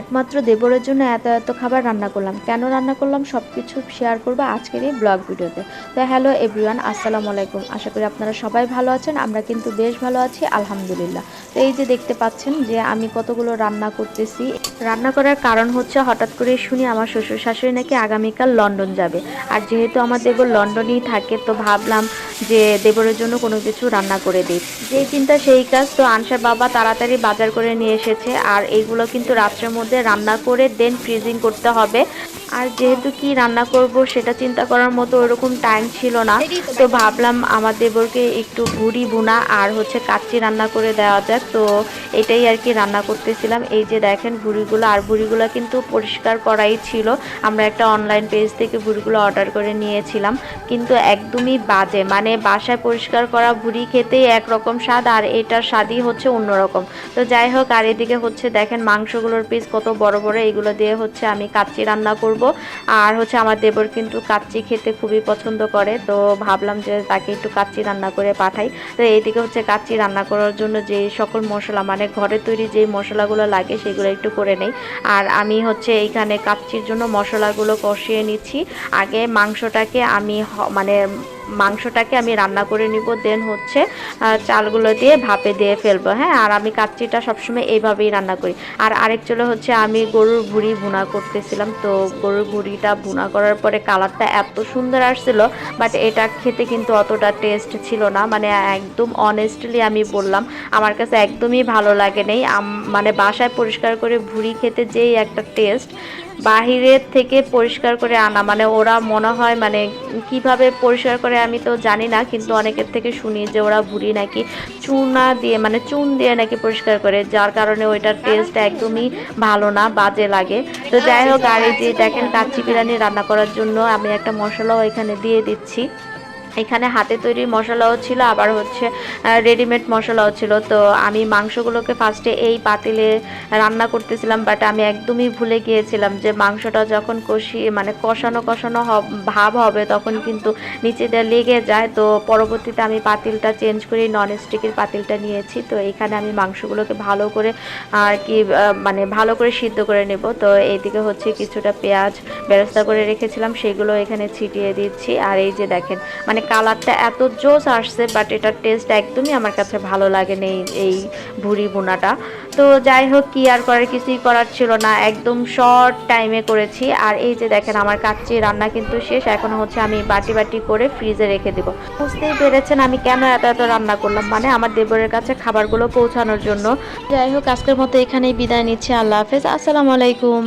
একমাত্র দেবরের জন্য এত এত খাবার রান্না করলাম। কেন রান্না করলাম সব কিছু শেয়ার করবো আজকের এই ব্লগ ভিডিওতে। তো হ্যালো এভরিওয়ান, আসসালামু আলাইকুম। আশা করি আপনারা সবাই ভালো আছেন। আমরা কিন্তু বেশ ভালো আছি আলহামদুলিল্লাহ। তো এই যে দেখতে পাচ্ছেন যে আমি কতগুলো রান্না করতেছি। রান্না করার কারণ হচ্ছে হঠাৎ করে শুনি আমার শ্বশুর শাশুড়ি নাকি আগামীকাল লন্ডন যাবে। আর যেহেতু আমার দেবর লন্ডনেই থাকে, তো ভাবলাম যে দেবরের জন্য কোনো কিছু রান্না করে দিই। যেই চিন্তা সেই কাজ। তো আনসার বাবা তাড়াতাড়ি বাজার করে নিয়ে এসেছে, আর এইগুলো কিন্তু রাত্রের মধ্যে রান্না করে দেন ফ্রিজিং করতে হবে। আর যেহেতু কি রান্না করব সেটা চিন্তা করার মতো ওরকম টাইম ছিল না, তো ভাবলাম আমার দেবরকে একটু ভুড়ি ভুনা আর হচ্ছে কাচ্চি রান্না করে দেওয়া যাক। তো এটাই আর কি রান্না করতেছিলাম। এই যে দেখেন ভুড়িগুলো, আর ভুড়িগুলো কিন্তু পরিষ্কার করাই ছিল। আমরা একটা অনলাইন পেজ থেকে ভুড়িগুলো অর্ডার করে নিয়েছিলাম, কিন্তু একদমই বাজে। মানে বাসায় পরিষ্কার করা ভুড়ি খেতেই একরকম স্বাদ, আর এটার স্বাদই হচ্ছে অন্যরকম। তো যাই হোক, আর এদিকে হচ্ছে দেখেন মাংসগুলোর পিস কত বড় বড়, এগুলো দিয়ে হচ্ছে আমি কাচ্চি রান্না করব। আর হচ্ছে আমার দেবর কিন্তু কাচ্চি খেতে খুবই পছন্দ করে, তো ভাবলাম যে তাকে একটু কাচ্চি রান্না করে পাঠাই। তো এইদিকে হচ্ছে কাচ্চি রান্না করার জন্য যে সকল মশলা, মানে ঘরে তৈরি যে মশলাগুলো লাগে সেগুলো একটু করে নেই। আর আমি হচ্ছে এইখানে কাচ্চির জন্য মশলাগুলো কষিয়ে নিচ্ছি। আগে মাংসটাকে আমি রান্না করে নিব, দেন হচ্ছে চালগুলো দিয়ে ভাপে দিয়ে ফেলবো। হ্যাঁ, আর আমি কাচ্চিটা সবসময় এইভাবেই রান্না করি। আর আরেক চুলো হচ্ছে আমি গরুর ভুঁড়ি ভুনা করতেছিলাম। তো গরুর ভুঁড়িটা ভুনা করার পরে কালারটা এত সুন্দর আসছিল, বাট এটা খেতে কিন্তু অতটা টেস্ট ছিল না। মানে একদম অনেস্টলি আমি বললাম, আমার কাছে একদমই ভালো লাগে নাই। মানে বাসায় পরিষ্কার করে ভুঁড়ি খেতে যেই একটা টেস্ট, বাহিরের থেকে পরিষ্কার করে আনা, মানে ওরা মনে হয় মানে কিভাবে পরিষ্কার করে আমি তো জানি না, কিন্তু অনেকের থেকে শুনি যে ওরা ভুঁড়ি নাকি চুনা দিয়ে, মানে চুন দিয়ে নাকি পরিষ্কার করে, যার কারণে ওইটার টেস্ট একদমই ভালো না, বাজে লাগে। তো যাই হোক, আর এই যে দেখেন কাচ্চি বিরিয়ানি রান্না করার জন্য আমি একটা মশলাও এখানে দিয়ে দিচ্ছি। এখানে হাতে তৈরি মশলাও ছিল, আবার হচ্ছে রেডিমেড মশলাও ছিল। তো আমি মাংসগুলোকে ফার্স্টে এই পাতিলে রান্না করতেছিলাম, বাট আমি একদমই ভুলে গিয়েছিলাম যে মাংসটা যখন কষানো কষানো ভাব হবে তখন কিন্তু নিচে দিয়ে লেগে যায়। তো পরবর্তীতে আমি পাতিলটা চেঞ্জ করে নন স্টিকের পাতিলটা নিয়েছি। তো এখানে আমি মাংসগুলোকে ভালো করে আর কি মানে ভালো করে সিদ্ধ করে নেব। তো এইদিকে হচ্ছে কিছুটা পেঁয়াজ বেরেস্তা করে রেখেছিলাম, সেগুলো এখানে ছিটিয়ে দিচ্ছি। আর এই যে দেখেন, মানে কালারটা এত জোস আসছে, বাট এটার টেস্ট একদমই আমার কাছে ভালো লাগেনি এই ভুড়ি বোনাটা। তো যাই হোক, কি আর করার, কিছুই করার ছিল না, একদম শর্ট টাইমে করেছি। আর এই যে দেখেন আমার কাচ্চি রান্না কিন্তু শেষ। এখন হচ্ছে আমি বাটি বাটি করে ফ্রিজে রেখে দেব। বুঝতেই পেরেছেন আমি কেন এত এত রান্না করলাম, মানে আমার দেবরের কাছে খাবারগুলো পৌঁছানোর জন্য। যাই হোক, আজকের মতো এখানেই বিদায় নিচ্ছি। আল্লাহ হাফেজ, আসসালামু আলাইকুম।